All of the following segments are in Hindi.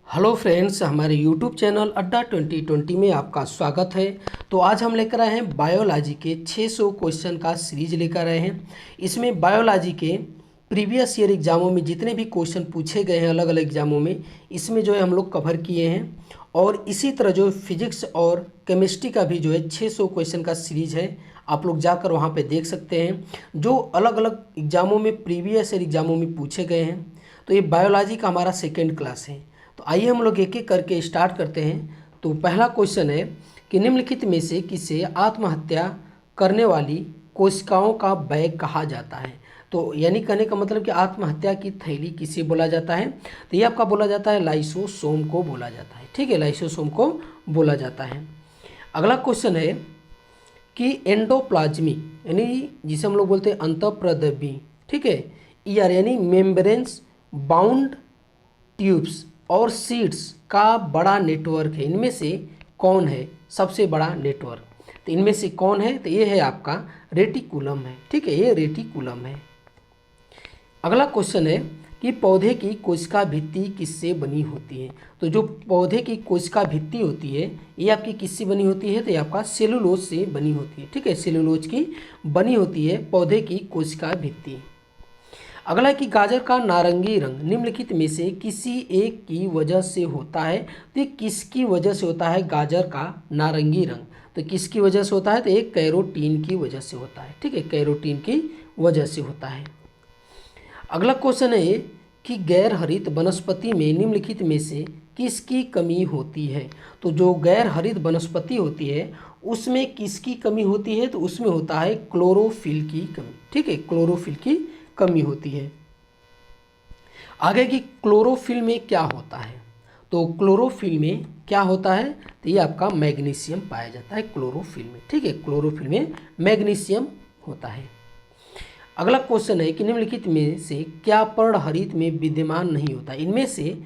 हेलो फ्रेंड्स, हमारे यूट्यूब चैनल अड्डा 2020 में आपका स्वागत है। तो आज हम लेकर आए हैं बायोलॉजी के 600 क्वेश्चन का सीरीज लेकर आए हैं। इसमें बायोलॉजी के प्रीवियस ईयर एग्जामों में जितने भी क्वेश्चन पूछे गए हैं अलग अलग एग्जामों में, इसमें जो है हम लोग कवर किए हैं। और इसी तरह जो फिजिक्स और केमिस्ट्री का भी जो है 600 क्वेश्चन का सीरीज है, आप लोग जाकर वहाँ पे देख सकते हैं जो अलग अलग एग्जामों में प्रीवियस ईयर एग्जामों में पूछे गए हैं। तो ये बायोलॉजी का हमारा सेकेंड क्लास है। तो आइए हम लोग एक एक करके स्टार्ट करते हैं। तो पहला क्वेश्चन है कि निम्नलिखित में से किसे आत्महत्या करने वाली कोशिकाओं का बैग कहा जाता है। तो यानी कहने का मतलब कि आत्महत्या की थैली किसे बोला जाता है, तो ये आपका बोला जाता है लाइसोसोम को बोला जाता है। ठीक है, लाइसोसोम को बोला जाता है। अगला क्वेश्चन है कि एंडोप्लाज्मी यानी जिसे हम लोग बोलते हैं अंतःप्रद्रवी, ठीक है, ईआर यानी मेम्ब्रेन्स बाउंड ट्यूब्स और सीड्स का बड़ा नेटवर्क है, इनमें से कौन है सबसे बड़ा नेटवर्क। तो इनमें से कौन है, तो ये है आपका रेटिकुलम है। ठीक है, ये रेटिकुलम है। अगला क्वेश्चन है कि पौधे की कोशिका भित्ति किससे बनी होती है। तो जो पौधे की कोशिका भित्ति होती है ये आपकी किससे बनी होती है, तो ये आपका सेलुलोज से बनी होती है। ठीक है, सेलुलोज की बनी होती है पौधे की कोशिका भित्ति। अगला है कि गाजर का नारंगी रंग निम्नलिखित में से किसी एक की वजह से होता है। तो ये किसकी वजह से होता है गाजर का नारंगी रंग, तो किसकी वजह से होता है, तो एक कैरोटीन की वजह से होता है। ठीक है, कैरोटीन की वजह से होता है। अगला क्वेश्चन है कि गैर हरित वनस्पति में निम्नलिखित में से किसकी कमी होती है। तो जो गैर हरित वनस्पति होती है उसमें किसकी कमी होती है, तो उसमें होता है क्लोरोफिल की कमी। ठीक है, क्लोरोफिल की कमी होती है। आगे की क्लोरोफिल में क्या होता है, तो क्लोरोफिल में क्या होता है, तो ये आपका मैग्नीशियम पाया जाता है क्लोरोफिल में। ठीक है, क्लोरोफिल में मैग्नीशियम होता है। अगला क्वेश्चन है कि निम्नलिखित में से क्या पर्णहरित में विद्यमान नहीं होता। इनमें से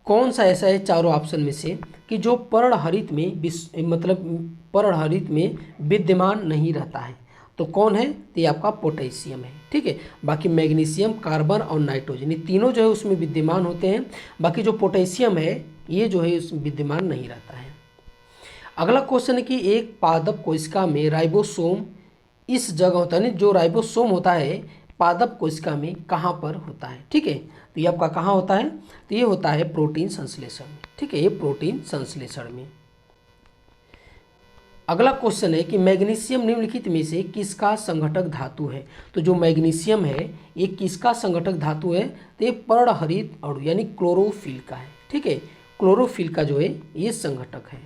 कौन सा ऐसा है चारों ऑप्शन में से कि जो पर्णहरित में मतलब पर्णहरित में विद्यमान नहीं रहता है, तो कौन है, तो ये आपका पोटेशियम है। ठीक है, बाकी मैग्नीशियम, कार्बन और नाइट्रोजन ये तीनों जो है उसमें विद्यमान होते हैं। बाकी जो पोटेशियम है ये जो है उसमें विद्यमान नहीं रहता है। अगला क्वेश्चन है कि एक पादप कोशिका में राइबोसोम इस जगह होता है, जो राइबोसोम होता है पादप कोशिका में कहाँ पर होता है। ठीक है, तो ये आपका कहाँ होता है, तो ये होता है प्रोटीन संश्लेषण में। ठीक है, ये प्रोटीन संश्लेषण में। अगला क्वेश्चन है कि मैग्नीशियम निम्नलिखित में से किसका संघटक धातु है। तो जो मैग्नीशियम है ये किसका संघटक धातु है, तो ये पर्णहरित अणु यानी क्लोरोफिल का है। ठीक है, क्लोरोफिल का जो है ये संघटक है।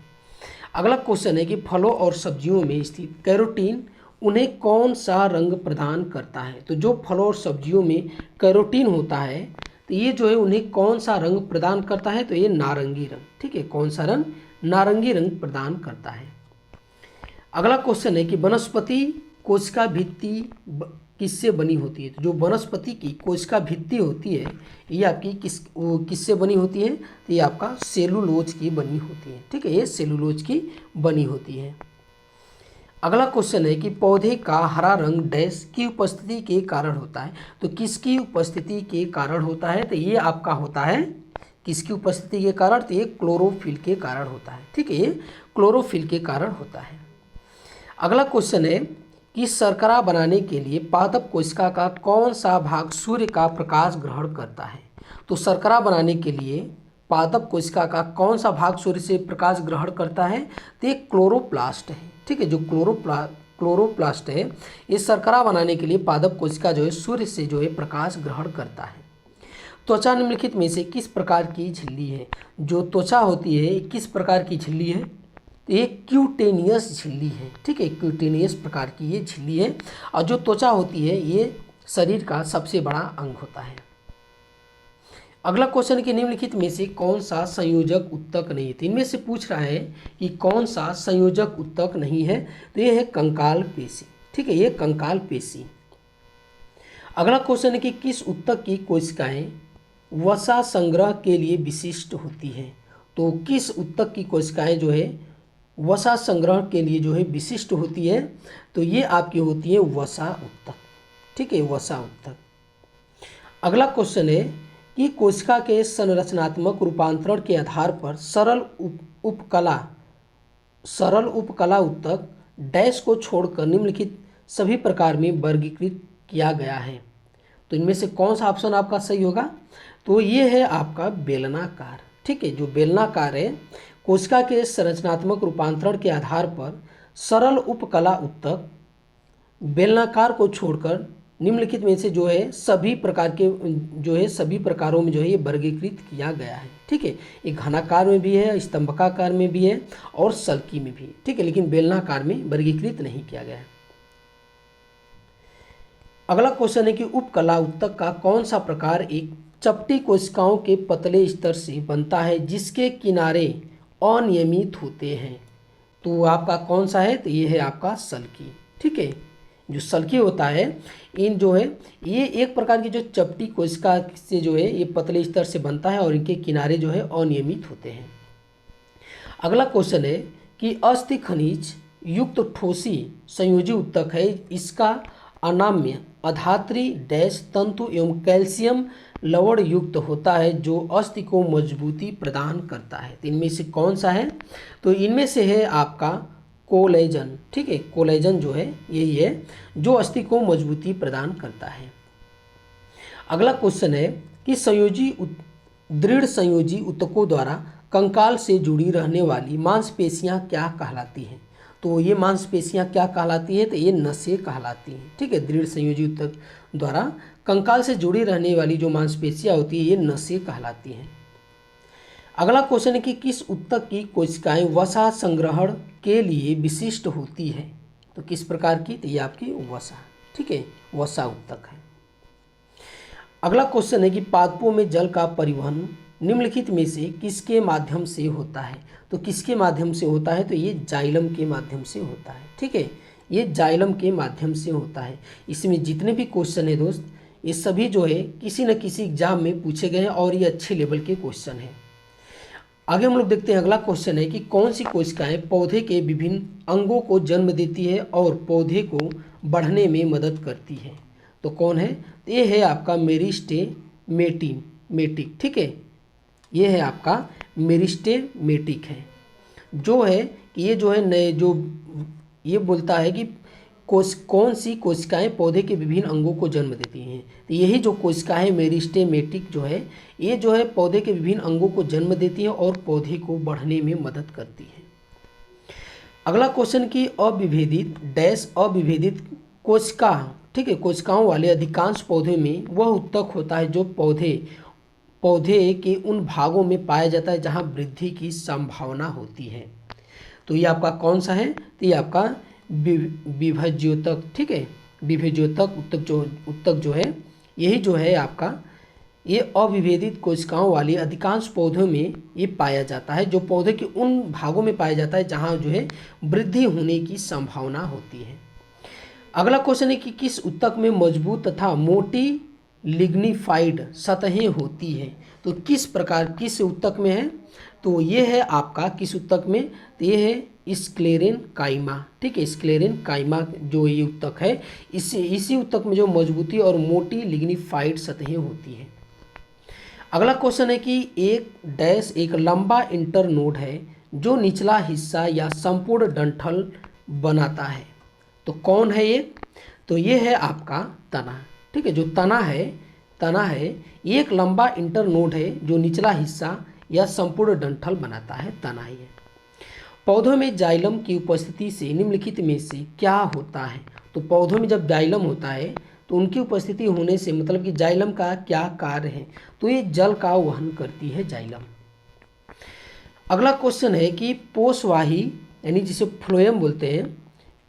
अगला क्वेश्चन है कि फलों और सब्जियों में स्थित कैरोटीन उन्हें कौन सा रंग प्रदान करता है। तो जो फलों और सब्जियों में कैरोटीन होता है तो ये जो है उन्हें कौन सा रंग प्रदान करता है, तो ये नारंगी रंग। ठीक है, कौन सा रंग, नारंगी रंग प्रदान करता है। अगला क्वेश्चन है कि वनस्पति कोशिका भित्ति किससे बनी होती है। तो जो वनस्पति की कोशिका भित्ति होती है ये आपकी किससे बनी होती है, तो ये आपका सेलुलोज की बनी होती है। ठीक है, ये सेलुलोज की बनी होती है। अगला क्वेश्चन है कि पौधे का हरा रंग डैश की उपस्थिति के कारण होता है। तो किसकी उपस्थिति के कारण होता है, तो ये आपका होता है किसकी उपस्थिति के कारण, तो ये क्लोरोफिल के कारण होता है। ठीक है, ये क्लोरोफिल के कारण होता है। अगला क्वेश्चन है कि शर्करा बनाने के लिए पादप कोशिका का कौन सा भाग सूर्य का प्रकाश ग्रहण करता है। तो शर्करा बनाने के लिए पादप कोशिका का कौन सा भाग सूर्य से प्रकाश ग्रहण करता है, तो ये क्लोरोप्लास्ट है। ठीक है, जो क्लोरोप्लास्ट है ये शर्करा बनाने के लिए पादप कोशिका जो है सूर्य से जो है प्रकाश ग्रहण करता है। त्वचा निम्नलिखित में से किस प्रकार की झिल्ली है। जो त्वचा होती है किस प्रकार की झिल्ली है, तो ये क्यूटेनियस झिल्ली है। ठीक है, क्यूटेनियस प्रकार की ये झिल्ली है। और जो त्वचा होती है ये शरीर का सबसे बड़ा अंग होता है। अगला क्वेश्चन कि निम्नलिखित में से कौन सा संयोजक उत्तक नहीं है। तो इनमें से पूछ रहा है कि कौन सा संयोजक उत्तक नहीं है, तो ये है कंकाल पेशी। ठीक है, ये कंकाल पेशी। अगला क्वेश्चन है कि किस उत्तक की कोशिकाएं वसा संग्रह के लिए विशिष्ट होती हैं। तो किस उत्तक की कोशिकाएं जो है वसा संग्रह के लिए जो है विशिष्ट होती है, तो ये आपकी होती है वसा उत्तक। ठीक है, वसा उत्तक। अगला क्वेश्चन है कि कोशिका के संरचनात्मक रूपांतरण के आधार पर सरल उपकला ऊतक डैश को छोड़कर निम्नलिखित सभी प्रकार में वर्गीकृत किया गया है। तो इनमें से कौन सा ऑप्शन आपका सही होगा? तो ये है आपका बेलनाकार। ठीक है, जो बेलनाकार है, कोशिका के संरचनात्मक रूपांतरण के आधार पर सरल उपकला ऊतक बेलनाकार को छोड़कर निम्नलिखित में से जो है सभी प्रकार के जो है सभी प्रकारों में जो है ये वर्गीकृत किया गया है। ठीक है, ये घनाकार में भी है, स्तंभकाकार में भी है और सल्की में भी है। ठीक है, लेकिन बेलनाकार में वर्गीकृत नहीं किया गया है। अगला क्वेश्चन है कि उपकला ऊतक का कौन सा प्रकार एक चपटी कोशिकाओं के पतले स्तर से बनता है जिसके किनारे अनियमित होते हैं? तो आपका कौन सा है? तो ये है आपका सल्की। ठीक है, जो सल्की होता है इन जो है ये एक प्रकार की जो चपटी कोशिका से जो है ये पतले स्तर से बनता है और इनके किनारे जो है अनियमित होते हैं। अगला क्वेश्चन है कि अस्थि खनिज युक्त ठोसी संयोजी ऊतक है, इसका अनाम्य अधात्री डैश तंतु एवं कैल्शियम लवण युक्त होता है जो अस्थि को मजबूती प्रदान करता है। तो इनमें से कौन सा है? तो इनमें से है आपका कोलेजन। ठीक है, कोलेजन जो है यही है जो अस्थि को मजबूती प्रदान करता है। अगला क्वेश्चन है कि दृढ़ संयोजी ऊतकों द्वारा कंकाल से जुड़ी रहने वाली मांसपेशियां क्या कहलाती हैं? तो ये मांसपेशियां क्या कहलाती है? तो ये नसें कहलाती हैं। ठीक है, दृढ़ संयोजी ऊतक द्वारा कंकाल से जुड़ी रहने वाली जो मांसपेशियां होती है ये नसें कहलाती हैं। अगला क्वेश्चन है कि किस ऊतक की कोशिकाएं वसा संग्रहण के लिए विशिष्ट होती है? तो किस प्रकार की? तो ये आपकी वसा। ठीक है, वसा ऊतक है। अगला क्वेश्चन है कि पादपों में जल का परिवहन निम्नलिखित में से किसके माध्यम से होता है? तो किसके माध्यम से होता है? तो ये जाइलम के माध्यम से होता है। ठीक है, ये जाइलम के माध्यम से होता है। इसमें जितने भी क्वेश्चन है दोस्त, ये सभी जो है किसी न किसी एग्जाम में पूछे गए हैं और ये अच्छे लेवल के क्वेश्चन हैं। आगे हम लोग देखते हैं। अगला क्वेश्चन है कि कौन सी कोशिकाएं पौधे के विभिन्न अंगों को जन्म देती है और पौधे को बढ़ने में मदद करती है? तो कौन है? ये है आपका मेरिस्टेमेटिक। ठीक है, ये है आपका मेरिस्टेमेटिक है, जो है कि ये जो है नए जो ये बोलता है कि कौन सी कोशिकाएं पौधे के विभिन्न अंगों को जन्म देती हैं। तो यही जो कोशिकाएं मेरिस्टेमेटिक जो है ये जो है पौधे के विभिन्न अंगों को जन्म देती है और पौधे को बढ़ने में मदद करती है। अगला क्वेश्चन की अविभेदित कोशिका। ठीक है, कोशिकाओं वाले अधिकांश पौधे में वह ऊतक होता है जो पौधे के उन भागों में पाया जाता है जहां वृद्धि की संभावना होती है। तो ये आपका कौन सा है? तो ये आपका विभज्योतक। ठीक है, विभज्योतक ऊतक जो है यही जो है आपका ये अविभेदित कोशिकाओं वाली अधिकांश पौधों में ये पाया जाता है, जो पौधे के उन भागों में पाया जाता है जहां जो है वृद्धि होने की संभावना होती है। अगला क्वेश्चन है कि किस ऊतक में मजबूत तथा मोटी लिग्निफाइड सतहें होती हैं? तो किस ऊतक में है? तो ये है आपका किस ऊतक में? तो ये है स्क्लेरेनकाइमा। ठीक है, स्क्लेरेनकाइमा जो ये ऊतक है इसी ऊतक में जो मजबूती और मोटी लिग्निफाइड सतहें होती हैं। अगला क्वेश्चन है कि एक लंबा इंटरनोड है जो निचला हिस्सा या संपूर्ण डंठल बनाता है। तो कौन है ये? तो ये है आपका तना। ठीक है, जो तना है ये एक लंबा इंटरनोड है जो निचला हिस्सा या संपूर्ण डंठल बनाता है, तना ही है। पौधों में जाइलम की उपस्थिति से निम्नलिखित में से क्या होता है? तो पौधों में जब जाइलम होता है तो उनकी उपस्थिति होने से मतलब कि जाइलम का क्या कार्य है? तो ये जल का वहन करती है जाइलम। अगला क्वेश्चन है कि पोषवाही यानी जिसे फ्लोएम बोलते हैं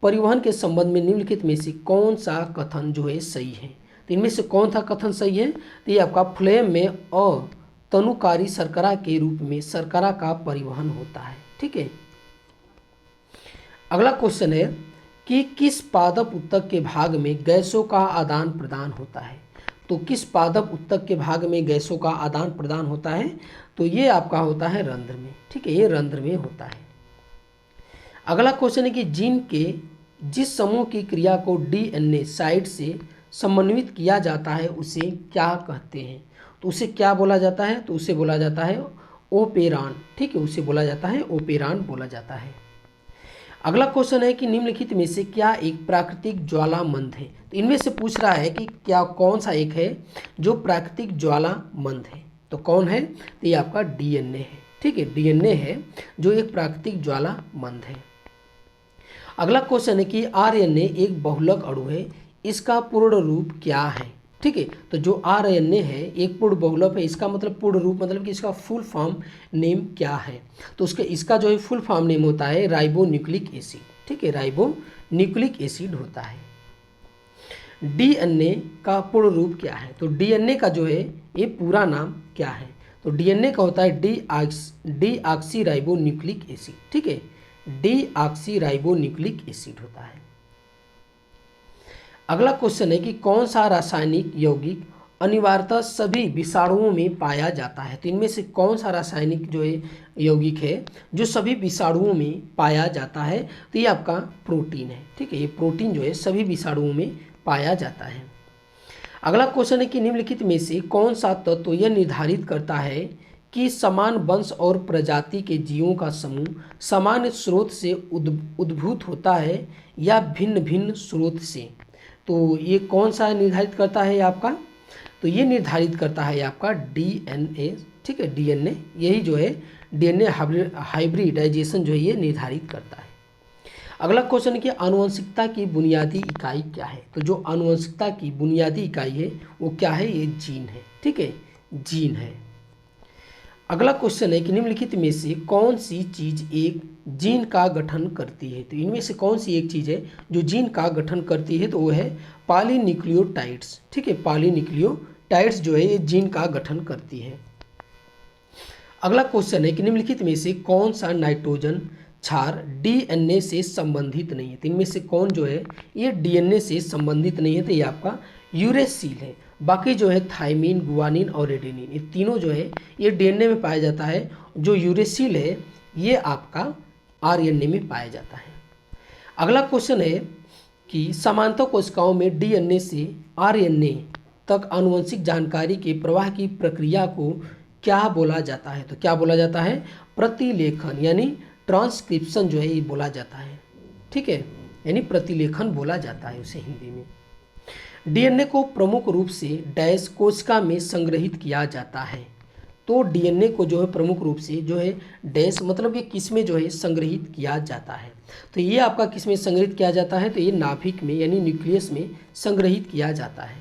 परिवहन के संबंध में निम्नलिखित में से कौन सा कथन जो है सही है? तो इनमें से कौन सा कथन सही है? तो ये आपका फ्लोएम में अतनुकारी शर्करा के रूप में शर्करा का परिवहन होता है। ठीक है। अगला क्वेश्चन है कि किस पादप ऊतक के भाग में गैसों का आदान प्रदान होता है? तो किस पादप ऊतक के भाग में गैसों का आदान प्रदान होता है? तो ये आपका होता है रंध्र में। ठीक है, ये रंध्र में होता है। अगला क्वेश्चन है कि जीन के जिस समूह की क्रिया को डीएनए साइट से समन्वित किया जाता है उसे क्या कहते हैं? तो उसे क्या बोला जाता है, तो उसे बोला जाता है ओपेरान। ठीक है, उसे बोला जाता है ओपेरान बोला जाता है। अगला क्वेश्चन है कि निम्नलिखित में से क्या एक प्राकृतिक ज्वाला मंद है। तो इनमें से पूछ रहा है कि क्या कौन सा एक है जो प्राकृतिक ज्वाला मंद है। तो कौन है, तो ये आपका डीएनए है। ठीक है, डीएनए है जो एक प्राकृतिक ज्वाला मंद है। अगला क्वेश्चन है कि आरएनए एक बहुलक अणु है, इसका पूर्ण रूप क्या है। ठीक है, तो जो आरएनए है एक पूर्ण बहुलक है, इसका मतलब पूर्ण रूप मतलब कि इसका फुल फॉर्म नेम क्या है। तो इसका जो है फुल फॉर्म नेम होता है राइबो न्यूक्लिक एसिड। ठीक है, राइबो न्यूक्लिक एसिड होता है। डीएनए का पूर्ण रूप क्या है, तो डीएनए का जो है ये पूरा नाम क्या है, तो डीएनए का होता है डीऑक्सी राइबो न्यूक्लिक एसिड। ठीक है, डीऑक्सी राइबो न्यूक्लिक एसिड होता है। अगला क्वेश्चन है कि कौन सा रासायनिक यौगिक अनिवार्यतः सभी विषाणुओं में पाया जाता है। तो इनमें से कौन सा रासायनिक जो है यौगिक है जो सभी विषाणुओं में पाया जाता है, तो ये आपका प्रोटीन है। ठीक है, ये प्रोटीन जो है सभी विषाणुओं में पाया जाता है। अगला क्वेश्चन है कि निम्नलिखित में से कौन सा तत्व यह निर्धारित करता है कि समान वंश और प्रजाति के जीवों का समूह समान स्रोत से उद्भूत होता है या भिन्न भिन्न स्रोत से। तो ये कौन सा निर्धारित करता है आपका, तो ये निर्धारित करता है आपका डीएनए। ठीक है, डीएनए यही जो है डीएनए हाइब्रिडाइजेशन जो है ये निर्धारित करता है। अगला क्वेश्चन है कि आनुवंशिकता की बुनियादी इकाई क्या है। तो जो आनुवंशिकता की बुनियादी इकाई है वो क्या है, ये जीन है। ठीक है, जीन है। अगला क्वेश्चन है कि निम्नलिखित में से कौन सी चीज एक जीन का गठन करती है। तो इनमें से कौन सी एक चीज है जो जीन का गठन करती है, तो वो है पॉलीन्यूक्लियोटाइड्स। ठीक है, पॉलीन्यूक्लियोटाइड्स जो है ये जीन का गठन करती है। अगला क्वेश्चन है कि निम्नलिखित में से कौन सा नाइट्रोजन क्षार डीएनए से संबंधित नहीं है। तो इनमें से कौन जो है ये डीएनए से संबंधित नहीं है, तो ये आपका यूरेसिल है। बाकी जो है थाइमिन, गुआनिन और एडेनिन, ये तीनों जो है ये डीएनए में पाया जाता है। जो यूरेसिल है ये आपका आरएनए में पाया जाता है। अगला क्वेश्चन है कि समांतर कोशिकाओं में डीएनए से आरएनए तक आनुवंशिक जानकारी के प्रवाह की प्रक्रिया को क्या बोला जाता है। तो क्या बोला जाता है, प्रतिलेखन यानी ट्रांसक्रिप्शन जो है ये बोला जाता है। ठीक है, यानी प्रतिलेखन बोला जाता है उसे हिंदी में। डीएनए को प्रमुख रूप से डैश कोशिका में संग्रहित किया जाता है। तो डीएनए को जो है प्रमुख रूप से जो है डैश मतलब ये किस में जो है संग्रहित किया जाता है। तो ये आपका किस में संग्रहित किया जाता है, तो ये नाभिक में यानी न्यूक्लियस में संग्रहित किया जाता है।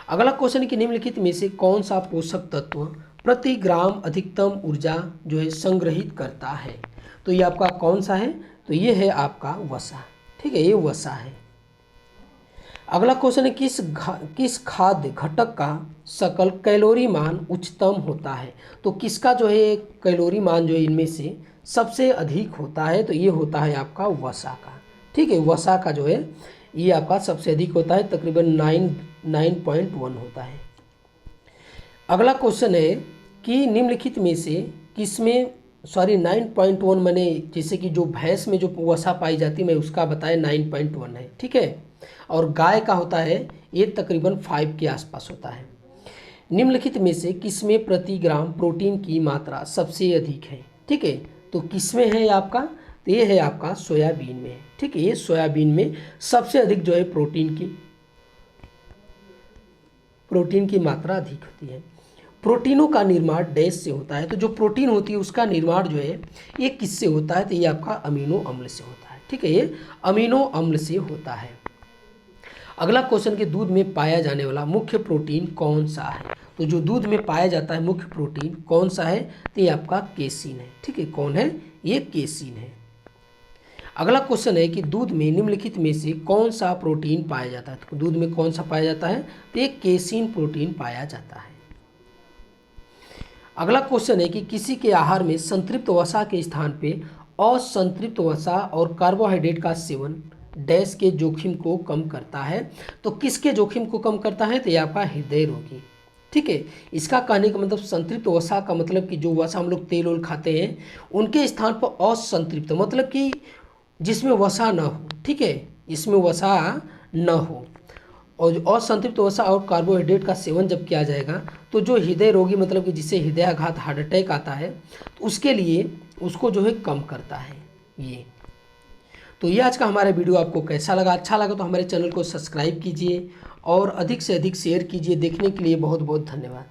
अगला क्वेश्चन कि निम्नलिखित में से कौन सा पोषक तत्व प्रति ग्राम अधिकतम ऊर्जा जो है संग्रहित करता है। तो ये आपका कौन सा है, तो ये है आपका वसा। ठीक है, ये वसा है। अगला क्वेश्चन है किस खाद्य घटक का सकल कैलोरी मान उच्चतम होता है। तो किसका जो है कैलोरी मान जो है इनमें से सबसे अधिक होता है, तो ये होता है आपका वसा का। ठीक है, वसा का जो है ये आपका सबसे अधिक होता है, तकरीबन 9.1 होता है। अगला क्वेश्चन है कि निम्नलिखित में से किसमें 9.1 मैंने जैसे कि जो भैंस में जो वसा पाई जाती है मैं उसका बताया 9.1 है। ठीक है, और गाय का होता है ये तकरीबन 5 के आसपास होता है। निम्नलिखित में से किसमें प्रति ग्राम प्रोटीन की मात्रा सबसे अधिक है। ठीक है, तो किसमें है आपका, तो ये है आपका सोयाबीन में। ठीक है, ये सोयाबीन में सबसे अधिक जो है प्रोटीन की मात्रा अधिक होती है। प्रोटीनों का निर्माण डैश से होता है। तो जो प्रोटीन होती है उसका निर्माण जो है ये किससे होता है, तो ये आपका अमीनो अम्ल से होता है। ठीक है, ये अमीनो अम्ल से होता है। अगला क्वेश्चन कि दूध में पाया जाने वाला मुख्य प्रोटीन कौन सा है। तो जो दूध में पाया जाता है मुख्य प्रोटीन कौन सा है, तो ये आपका केसीन है। ठीक है, कौन है, ये केसीन है। अगला क्वेश्चन है कि दूध में निम्नलिखित में से कौन सा प्रोटीन पाया जाता है। तो दूध में कौन सा पाया जाता है, तो ये केसीन प्रोटीन पाया जाता है। अगला क्वेश्चन है कि किसी के आहार में संतृप्त वसा के स्थान पे असंतृप्त वसा और कार्बोहाइड्रेट का सेवन डैश के जोखिम को कम करता है। तो किसके जोखिम को कम करता है, तो ये आपका हृदय रोगी। ठीक है, इसका कहने का मतलब संतृप्त वसा का मतलब कि जो वसा हम लोग तेल ओल खाते हैं उनके स्थान पर असंतृप्त मतलब कि जिसमें वसा न हो। ठीक है, इसमें वसा न हो, और असंतृप्त वसा और कार्बोहाइड्रेट का सेवन जब किया जाएगा तो जो हृदय रोगी मतलब कि जिससे हृदयाघात हार्ट अटैक आता है, तो उसके लिए उसको जो है कम करता है ये। तो ये आज का हमारा वीडियो आपको कैसा लगा? अच्छा लगा तो हमारे चैनल को सब्सक्राइब कीजिए और अधिक से अधिक शेयर कीजिए। देखने के लिए बहुत बहुत धन्यवाद।